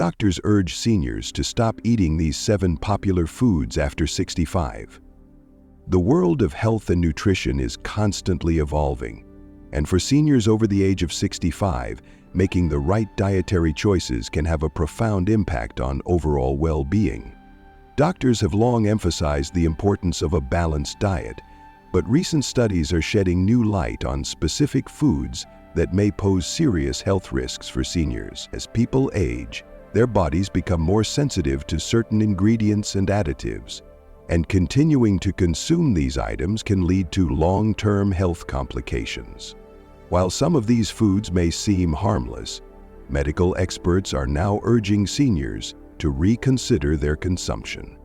Doctors urge seniors to stop eating these 7 popular foods after 65. The world of health and nutrition is constantly evolving, and for seniors over the age of 65, making the right dietary choices can have a profound impact on overall well-being. Doctors have long emphasized the importance of a balanced diet, but recent studies are shedding new light on specific foods that may pose serious health risks for seniors. As people age, their bodies become more sensitive to certain ingredients and additives, and continuing to consume these items can lead to long-term health complications. While some of these foods may seem harmless, medical experts are now urging seniors to reconsider their consumption.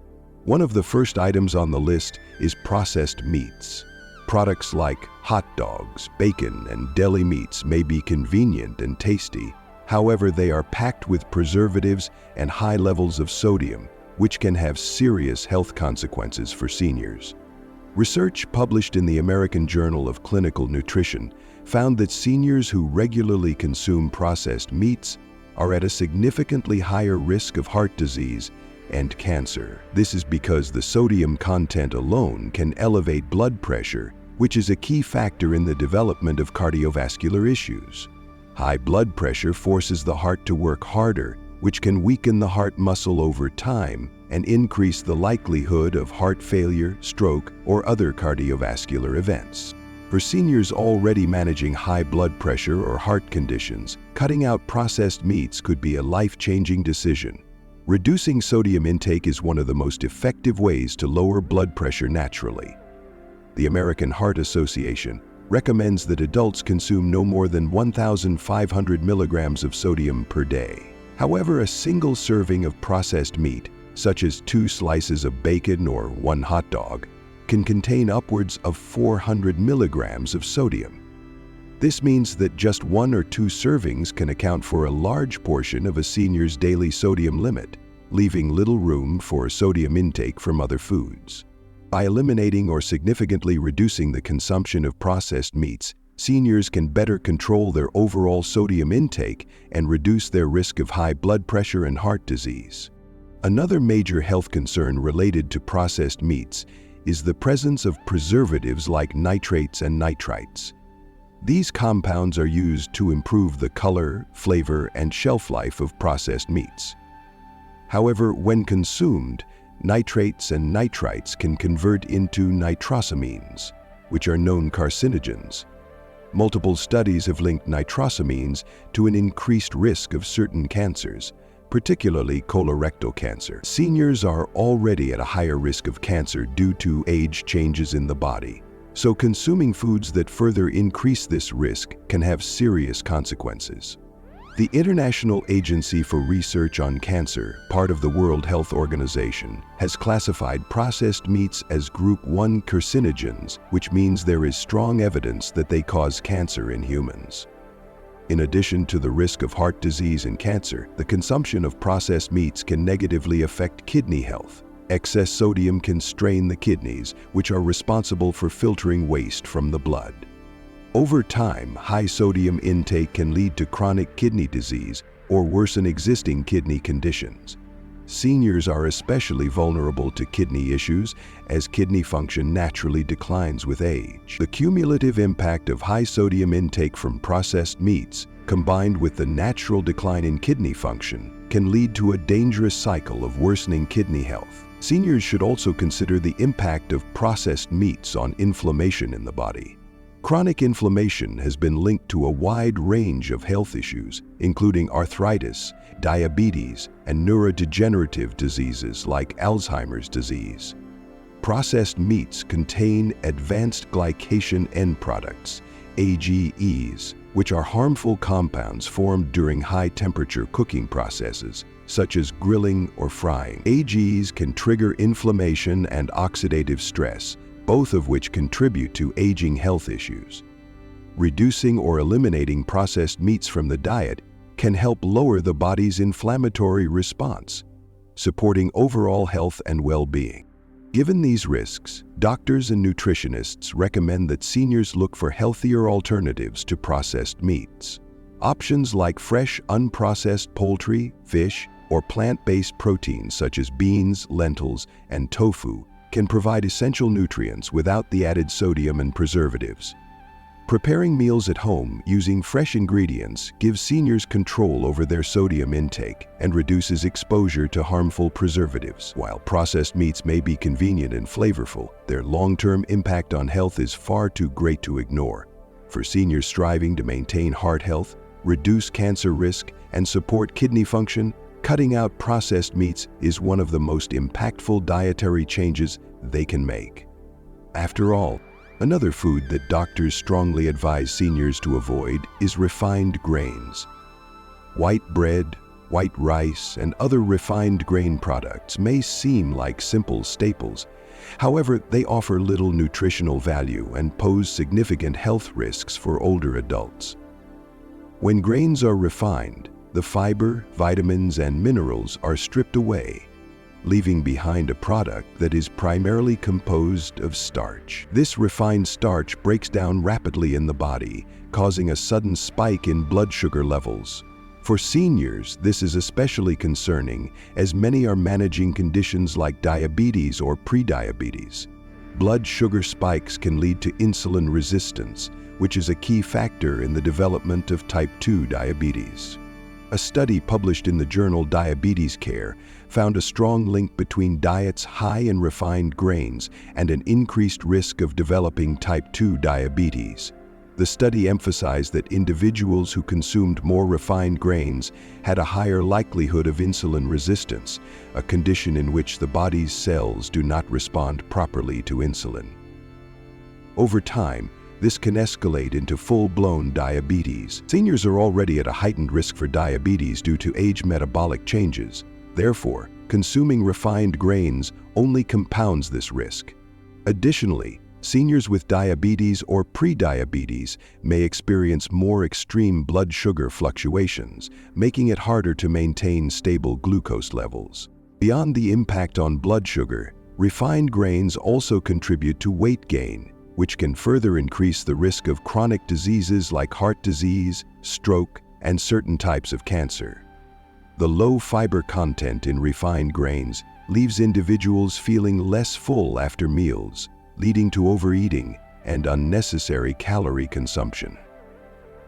One of the first items on the list is processed meats. Products like hot dogs, bacon, and deli meats may be convenient and tasty. However, they are packed with preservatives and high levels of sodium, which can have serious health consequences for seniors. Research published in the American Journal of Clinical Nutrition found that seniors who regularly consume processed meats are at a significantly higher risk of heart disease and cancer. This is because the sodium content alone can elevate blood pressure, which is a key factor in the development of cardiovascular issues. High blood pressure forces the heart to work harder, which can weaken the heart muscle over time and increase the likelihood of heart failure, stroke, or other cardiovascular events. For seniors already managing high blood pressure or heart conditions, cutting out processed meats could be a life-changing decision. Reducing sodium intake is one of the most effective ways to lower blood pressure naturally. The American Heart Association recommends that adults consume no more than 1,500 milligrams of sodium per day. However, a single serving of processed meat, such as 2 slices of bacon or 1 hot dog, can contain upwards of 400 milligrams of sodium. This means that just 1 or 2 servings can account for a large portion of a senior's daily sodium limit, leaving little room for sodium intake from other foods. By eliminating or significantly reducing the consumption of processed meats, seniors can better control their overall sodium intake and reduce their risk of high blood pressure and heart disease. Another major health concern related to processed meats is the presence of preservatives like nitrates and nitrites. These compounds are used to improve the color, flavor, and shelf life of processed meats. However, when consumed, nitrates and nitrites can convert into nitrosamines, which are known carcinogens. Multiple studies have linked nitrosamines to an increased risk of certain cancers, particularly colorectal cancer. Seniors are already at a higher risk of cancer due to age changes in the body, so consuming foods that further increase this risk can have serious consequences. The International Agency for Research on Cancer, part of the World Health Organization, has classified processed meats as Group 1 carcinogens, which means there is strong evidence that they cause cancer in humans. In addition to the risk of heart disease and cancer, the consumption of processed meats can negatively affect kidney health. Excess sodium can strain the kidneys, which are responsible for filtering waste from the blood. Over time, high sodium intake can lead to chronic kidney disease or worsen existing kidney conditions. Seniors are especially vulnerable to kidney issues as kidney function naturally declines with age. The cumulative impact of high sodium intake from processed meats, combined with the natural decline in kidney function, can lead to a dangerous cycle of worsening kidney health. Seniors should also consider the impact of processed meats on inflammation in the body. Chronic inflammation has been linked to a wide range of health issues, including arthritis, diabetes, and neurodegenerative diseases like Alzheimer's disease. Processed meats contain advanced glycation end products, AGEs, which are harmful compounds formed during high-temperature cooking processes, such as grilling or frying. AGEs can trigger inflammation and oxidative stress, both of which contribute to aging health issues. Reducing or eliminating processed meats from the diet can help lower the body's inflammatory response, supporting overall health and well-being. Given these risks, doctors and nutritionists recommend that seniors look for healthier alternatives to processed meats. Options like fresh, unprocessed poultry, fish, or plant-based proteins such as beans, lentils, and tofu can provide essential nutrients without the added sodium and preservatives. Preparing meals at home using fresh ingredients gives seniors control over their sodium intake and reduces exposure to harmful preservatives. While processed meats may be convenient and flavorful, their long-term impact on health is far too great to ignore. For seniors striving to maintain heart health, reduce cancer risk, and support kidney function, cutting out processed meats is one of the most impactful dietary changes they can make. After all, another food that doctors strongly advise seniors to avoid is refined grains. White bread, white rice, and other refined grain products may seem like simple staples. However, they offer little nutritional value and pose significant health risks for older adults. When grains are refined, the fiber, vitamins, and minerals are stripped away, leaving behind a product that is primarily composed of starch. This refined starch breaks down rapidly in the body, causing a sudden spike in blood sugar levels. For seniors, this is especially concerning as many are managing conditions like diabetes or prediabetes. Blood sugar spikes can lead to insulin resistance, which is a key factor in the development of type 2 diabetes. A study published in the journal Diabetes Care found a strong link between diets high in refined grains and an increased risk of developing type 2 diabetes. The study emphasized that individuals who consumed more refined grains had a higher likelihood of insulin resistance, a condition in which the body's cells do not respond properly to insulin. Over time, this can escalate into full-blown diabetes. Seniors are already at a heightened risk for diabetes due to age metabolic changes. Therefore, consuming refined grains only compounds this risk. Additionally, seniors with diabetes or prediabetes may experience more extreme blood sugar fluctuations, making it harder to maintain stable glucose levels. Beyond the impact on blood sugar, refined grains also contribute to weight gain, which can further increase the risk of chronic diseases like heart disease, stroke, and certain types of cancer. The low fiber content in refined grains leaves individuals feeling less full after meals, leading to overeating and unnecessary calorie consumption.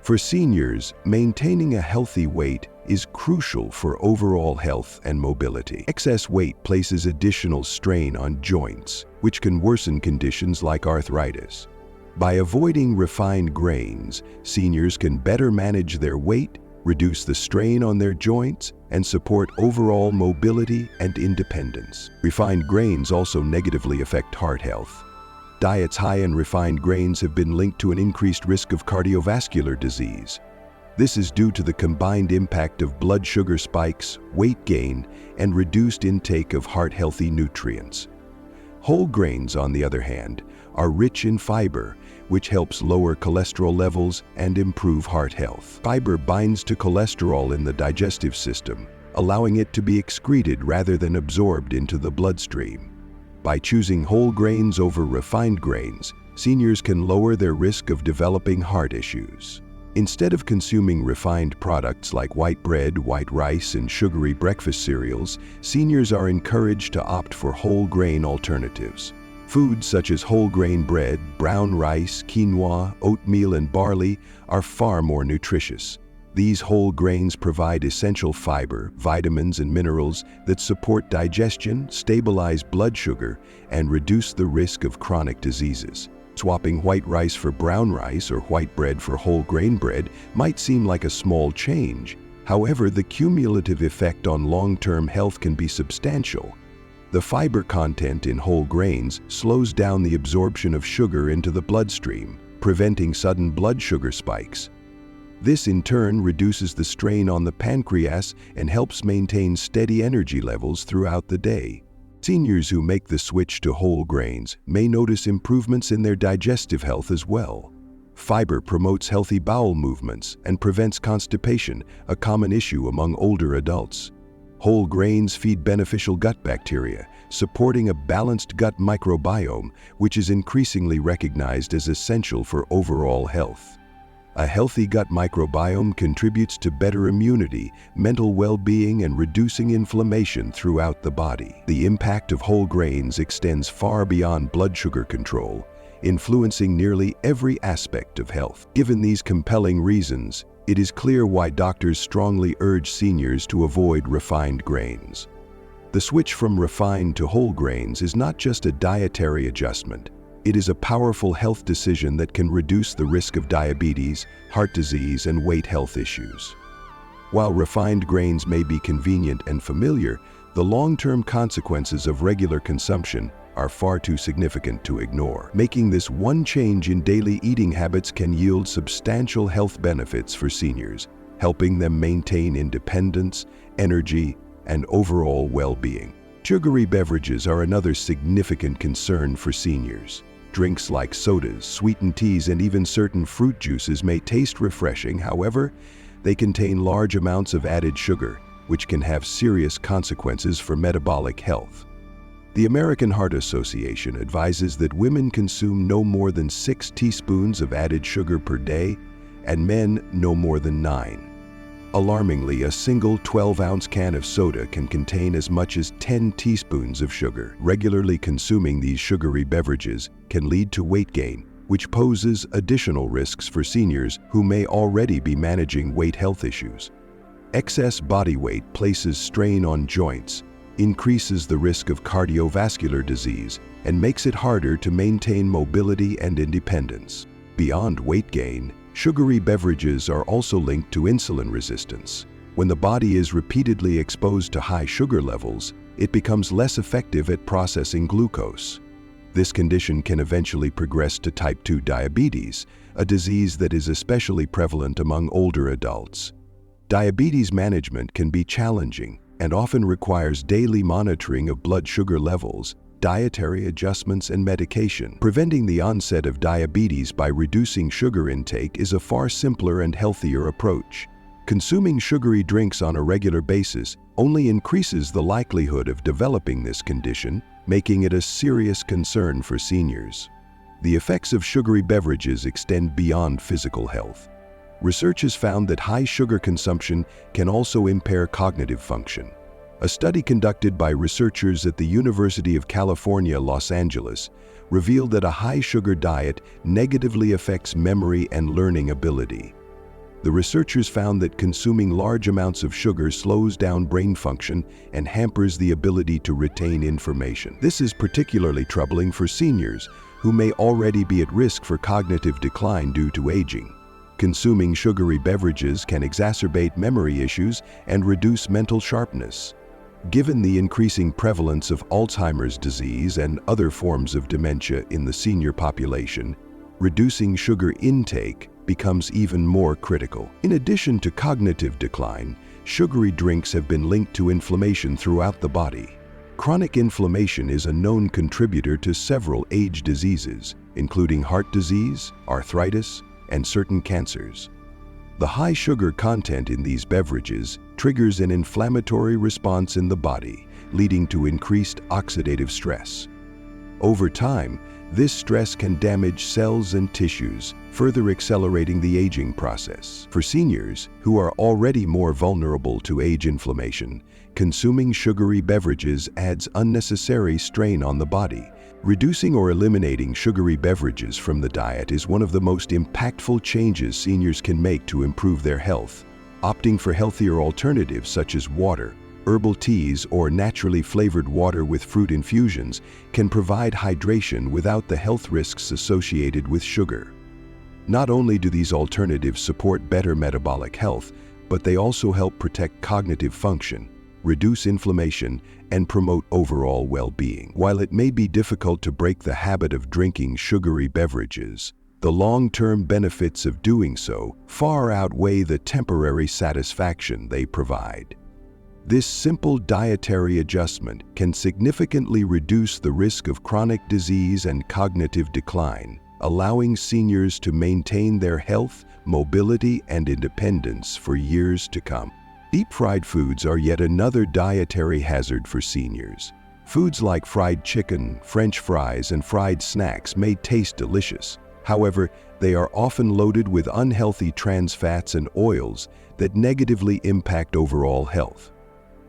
For seniors, maintaining a healthy weight is crucial for overall health and mobility. Excess weight places additional strain on joints, which can worsen conditions like arthritis. By avoiding refined grains, seniors can better manage their weight, reduce the strain on their joints, and support overall mobility and independence. Refined grains also negatively affect heart health. Diets high in refined grains have been linked to an increased risk of cardiovascular disease. This is due to the combined impact of blood sugar spikes, weight gain, and reduced intake of heart-healthy nutrients. Whole grains, on the other hand, are rich in fiber, which helps lower cholesterol levels and improve heart health. Fiber binds to cholesterol in the digestive system, allowing it to be excreted rather than absorbed into the bloodstream. By choosing whole grains over refined grains, seniors can lower their risk of developing heart issues. Instead of consuming refined products like white bread, white rice, and sugary breakfast cereals, seniors are encouraged to opt for whole grain alternatives. Foods such as whole grain bread, brown rice, quinoa, oatmeal, and barley are far more nutritious. These whole grains provide essential fiber, vitamins, and minerals that support digestion, stabilize blood sugar, and reduce the risk of chronic diseases. Swapping white rice for brown rice or white bread for whole grain bread might seem like a small change. However, the cumulative effect on long-term health can be substantial. The fiber content in whole grains slows down the absorption of sugar into the bloodstream, preventing sudden blood sugar spikes. This in turn reduces the strain on the pancreas and helps maintain steady energy levels throughout the day. Seniors who make the switch to whole grains may notice improvements in their digestive health as well. Fiber promotes healthy bowel movements and prevents constipation, a common issue among older adults. Whole grains feed beneficial gut bacteria, supporting a balanced gut microbiome, which is increasingly recognized as essential for overall health. A healthy gut microbiome contributes to better immunity, mental well-being, and reducing inflammation throughout the body. The impact of whole grains extends far beyond blood sugar control, influencing nearly every aspect of health. Given these compelling reasons, it is clear why doctors strongly urge seniors to avoid refined grains. The switch from refined to whole grains is not just a dietary adjustment. It is a powerful health decision that can reduce the risk of diabetes, heart disease, and weight health issues. While refined grains may be convenient and familiar, the long-term consequences of regular consumption are far too significant to ignore. Making this one change in daily eating habits can yield substantial health benefits for seniors, helping them maintain independence, energy, and overall well-being. Sugary beverages are another significant concern for seniors. Drinks like sodas, sweetened teas, and even certain fruit juices may taste refreshing. However, they contain large amounts of added sugar, which can have serious consequences for metabolic health. The American Heart Association advises that women consume no more than 6 teaspoons of added sugar per day, and men no more than 9. Alarmingly, a single 12-ounce can of soda can contain as much as 10 teaspoons of sugar. Regularly consuming these sugary beverages can lead to weight gain, which poses additional risks for seniors who may already be managing weight health issues. Excess body weight places strain on joints, increases the risk of cardiovascular disease, and makes it harder to maintain mobility and independence. Beyond weight gain, sugary beverages are also linked to insulin resistance. When the body is repeatedly exposed to high sugar levels, it becomes less effective at processing glucose. This condition can eventually progress to type 2 diabetes, a disease that is especially prevalent among older adults. Diabetes management can be challenging and often requires daily monitoring of blood sugar levels, dietary adjustments, and medication. Preventing the onset of diabetes by reducing sugar intake is a far simpler and healthier approach. Consuming sugary drinks on a regular basis only increases the likelihood of developing this condition, making it a serious concern for seniors. The effects of sugary beverages extend beyond physical health. Research has found that high sugar consumption can also impair cognitive function. A study conducted by researchers at the University of California, Los Angeles, revealed that a high-sugar diet negatively affects memory and learning ability. The researchers found that consuming large amounts of sugar slows down brain function and hampers the ability to retain information. This is particularly troubling for seniors who may already be at risk for cognitive decline due to aging. Consuming sugary beverages can exacerbate memory issues and reduce mental sharpness. Given the increasing prevalence of Alzheimer's disease and other forms of dementia in the senior population, reducing sugar intake becomes even more critical. In addition to cognitive decline, sugary drinks have been linked to inflammation throughout the body. Chronic inflammation is a known contributor to several age diseases, including heart disease, arthritis, and certain cancers. The high sugar content in these beverages triggers an inflammatory response in the body, leading to increased oxidative stress. Over time, this stress can damage cells and tissues, further accelerating the aging process. For seniors, who are already more vulnerable to age inflammation, consuming sugary beverages adds unnecessary strain on the body. Reducing or eliminating sugary beverages from the diet is one of the most impactful changes seniors can make to improve their health. Opting for healthier alternatives such as water, herbal teas, or naturally flavored water with fruit infusions can provide hydration without the health risks associated with sugar. Not only do these alternatives support better metabolic health, but they also help protect cognitive function, reduce inflammation, and promote overall well-being. While it may be difficult to break the habit of drinking sugary beverages, the long-term benefits of doing so far outweigh the temporary satisfaction they provide. This simple dietary adjustment can significantly reduce the risk of chronic disease and cognitive decline, allowing seniors to maintain their health, mobility, and independence for years to come. Deep-fried foods are yet another dietary hazard for seniors. Foods like fried chicken, French fries, and fried snacks may taste delicious, However, they are often loaded with unhealthy trans fats and oils that negatively impact overall health.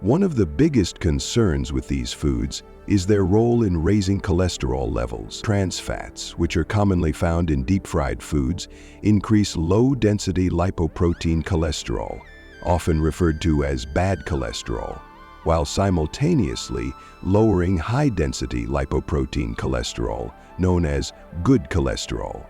One of the biggest concerns with these foods is their role in raising cholesterol levels. Trans fats, which are commonly found in deep-fried foods, increase low-density lipoprotein cholesterol, often referred to as bad cholesterol, while simultaneously lowering high-density lipoprotein cholesterol, known as good cholesterol.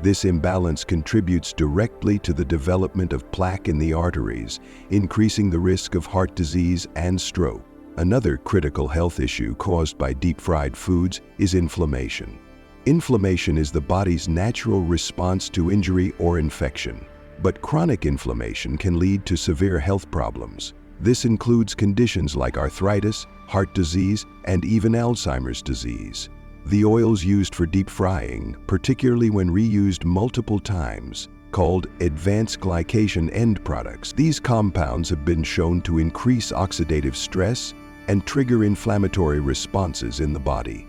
This imbalance contributes directly to the development of plaque in the arteries, increasing the risk of heart disease and stroke. Another critical health issue caused by deep-fried foods is inflammation. Inflammation is the body's natural response to injury or infection, but chronic inflammation can lead to severe health problems. This includes conditions like arthritis, heart disease, and even Alzheimer's disease. The oils used for deep frying, particularly when reused multiple times, called advanced glycation end products. These compounds have been shown to increase oxidative stress and trigger inflammatory responses in the body.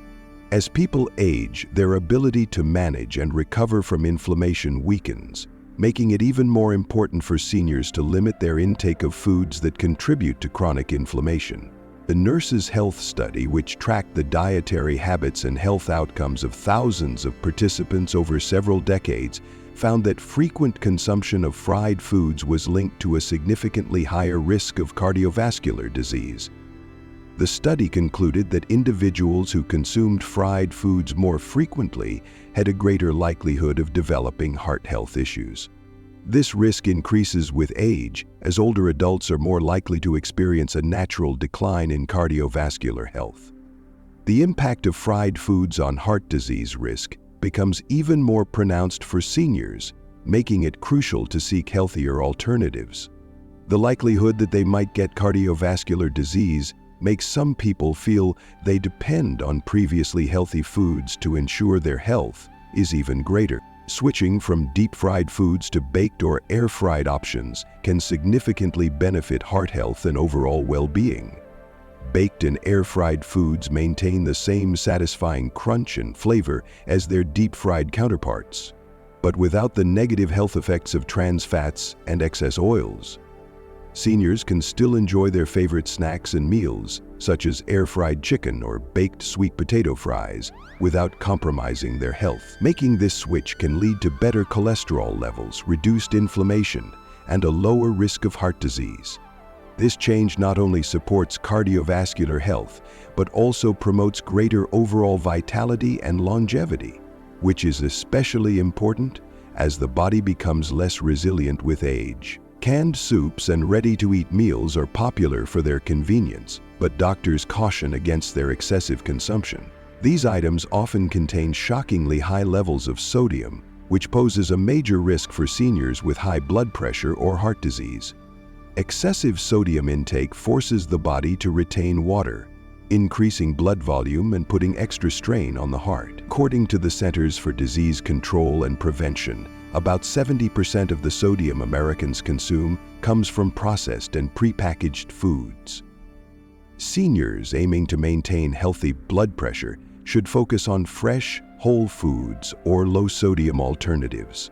As people age, their ability to manage and recover from inflammation weakens, making it even more important for seniors to limit their intake of foods that contribute to chronic inflammation. The Nurses' Health Study, which tracked the dietary habits and health outcomes of thousands of participants over several decades, found that frequent consumption of fried foods was linked to a significantly higher risk of cardiovascular disease. The study concluded that individuals who consumed fried foods more frequently had a greater likelihood of developing heart health issues. This risk increases with age, as older adults are more likely to experience a natural decline in cardiovascular health. The impact of fried foods on heart disease risk becomes even more pronounced for seniors, making it crucial to seek healthier alternatives. The likelihood that they might get cardiovascular disease makes some people feel they depend on previously healthy foods to ensure their health is even greater. Switching from deep-fried foods to baked or air-fried options can significantly benefit heart health and overall well-being. Baked and air-fried foods maintain the same satisfying crunch and flavor as their deep-fried counterparts, but without the negative health effects of trans fats and excess oils. Seniors can still enjoy their favorite snacks and meals, such as air-fried chicken or baked sweet potato fries, without compromising their health. Making this switch can lead to better cholesterol levels, reduced inflammation, and a lower risk of heart disease. This change not only supports cardiovascular health, but also promotes greater overall vitality and longevity, which is especially important as the body becomes less resilient with age. Canned soups and ready-to-eat meals are popular for their convenience, but doctors caution against their excessive consumption. These items often contain shockingly high levels of sodium, which poses a major risk for seniors with high blood pressure or heart disease. Excessive sodium intake forces the body to retain water, increasing blood volume and putting extra strain on the heart. According to the Centers for Disease Control and Prevention, about 70% of the sodium Americans consume comes from processed and prepackaged foods. Seniors aiming to maintain healthy blood pressure should focus on fresh, whole foods or low-sodium alternatives.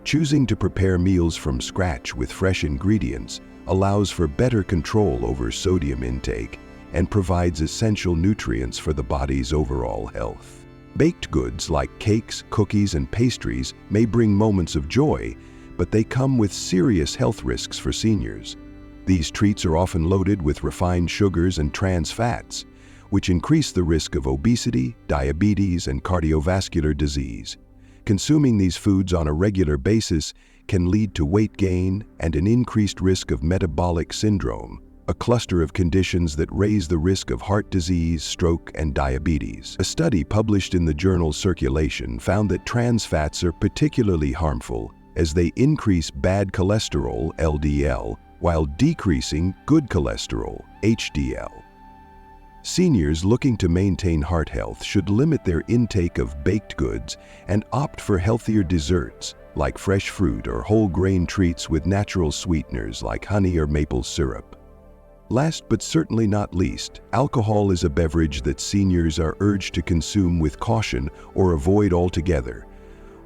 Choosing to prepare meals from scratch with fresh ingredients allows for better control over sodium intake and provides essential nutrients for the body's overall health. Baked goods like cakes, cookies, and pastries may bring moments of joy, but they come with serious health risks for seniors. These treats are often loaded with refined sugars and trans fats, which increase the risk of obesity, diabetes, and cardiovascular disease. Consuming these foods on a regular basis can lead to weight gain and an increased risk of metabolic syndrome, a cluster of conditions that raise the risk of heart disease, stroke, and diabetes. A study published in the journal Circulation found that trans fats are particularly harmful as they increase bad cholesterol, LDL, while decreasing good cholesterol, HDL. Seniors looking to maintain heart health should limit their intake of baked goods and opt for healthier desserts, like fresh fruit or whole grain treats with natural sweeteners like honey or maple syrup. Last but certainly not least, alcohol is a beverage that seniors are urged to consume with caution or avoid altogether.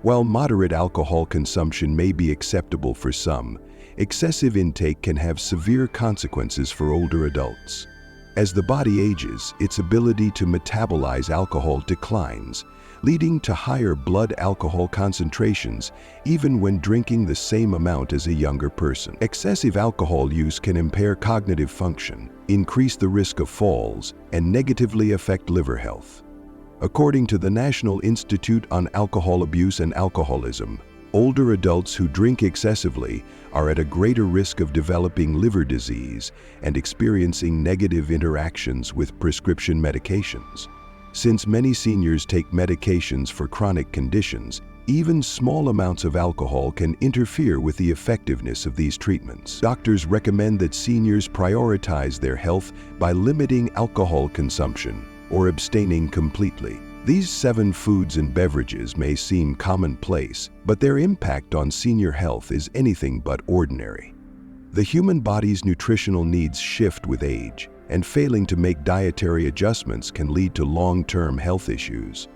While moderate alcohol consumption may be acceptable for some, excessive intake can have severe consequences for older adults. As the body ages, its ability to metabolize alcohol declines, leading to higher blood alcohol concentrations even when drinking the same amount as a younger person. Excessive alcohol use can impair cognitive function, increase the risk of falls, and negatively affect liver health. According to the National Institute on Alcohol Abuse and Alcoholism, older adults who drink excessively are at a greater risk of developing liver disease and experiencing negative interactions with prescription medications. Since many seniors take medications for chronic conditions, even small amounts of alcohol can interfere with the effectiveness of these treatments. Doctors recommend that seniors prioritize their health by limiting alcohol consumption or abstaining completely. These 7 foods and beverages may seem commonplace, but their impact on senior health is anything but ordinary. The human body's nutritional needs shift with age, and failing to make dietary adjustments can lead to long-term health issues.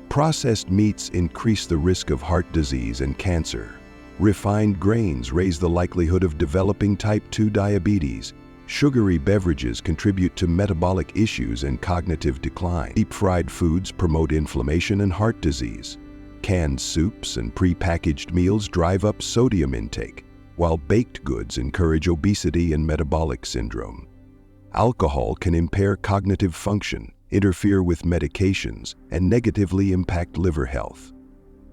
Processed meats increase the risk of heart disease and cancer. Refined grains raise the likelihood of developing type 2 diabetes. Sugary beverages contribute to metabolic issues and cognitive decline. Deep-fried foods promote inflammation and heart disease. Canned soups and pre-packaged meals drive up sodium intake, while baked goods encourage obesity and metabolic syndrome. Alcohol can impair cognitive function, interfere with medications, and negatively impact liver health.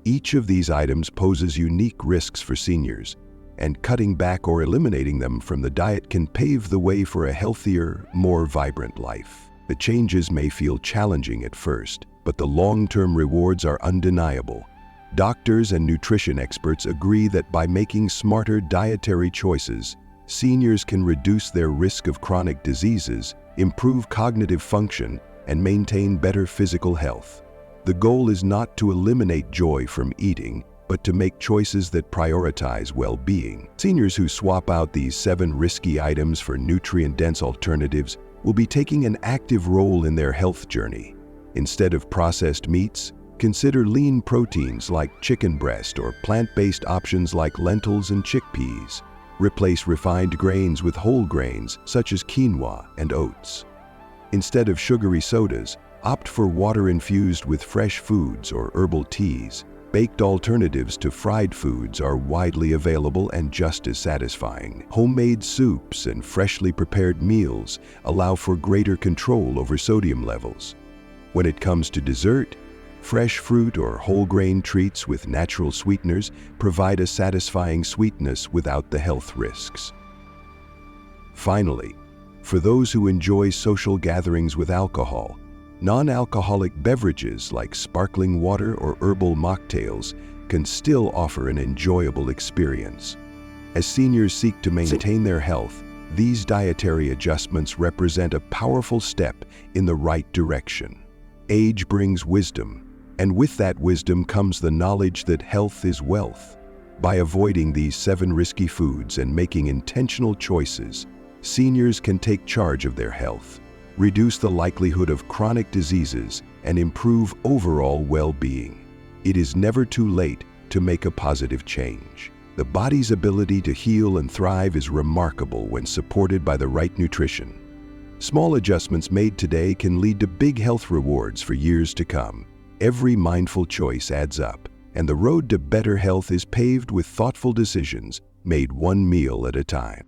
Each of these items poses unique risks for seniors, and cutting back or eliminating them from the diet can pave the way for a healthier, more vibrant life. The changes may feel challenging at first, but the long-term rewards are undeniable. Doctors and nutrition experts agree that by making smarter dietary choices, seniors can reduce their risk of chronic diseases, improve cognitive function, and maintain better physical health. The goal is not to eliminate joy from eating, but to make choices that prioritize well-being. Seniors who swap out these 7 risky items for nutrient-dense alternatives will be taking an active role in their health journey. Instead of processed meats, consider lean proteins like chicken breast or plant-based options like lentils and chickpeas. Replace refined grains with whole grains such as quinoa and oats. Instead of sugary sodas, opt for water infused with fresh foods or herbal teas. Baked alternatives to fried foods are widely available and just as satisfying. Homemade soups and freshly prepared meals allow for greater control over sodium levels. When it comes to dessert, fresh fruit or whole grain treats with natural sweeteners provide a satisfying sweetness without the health risks. Finally, for those who enjoy social gatherings with alcohol, non-alcoholic beverages like sparkling water or herbal mocktails can still offer an enjoyable experience. As seniors seek to maintain their health, these dietary adjustments represent a powerful step in the right direction. Age brings wisdom, and with that wisdom comes the knowledge that health is wealth. By avoiding these 7 risky foods and making intentional choices, seniors can take charge of their health, reduce the likelihood of chronic diseases, and improve overall well-being. It is never too late to make a positive change. The body's ability to heal and thrive is remarkable when supported by the right nutrition. Small adjustments made today can lead to big health rewards for years to come. Every mindful choice adds up, and the road to better health is paved with thoughtful decisions made one meal at a time.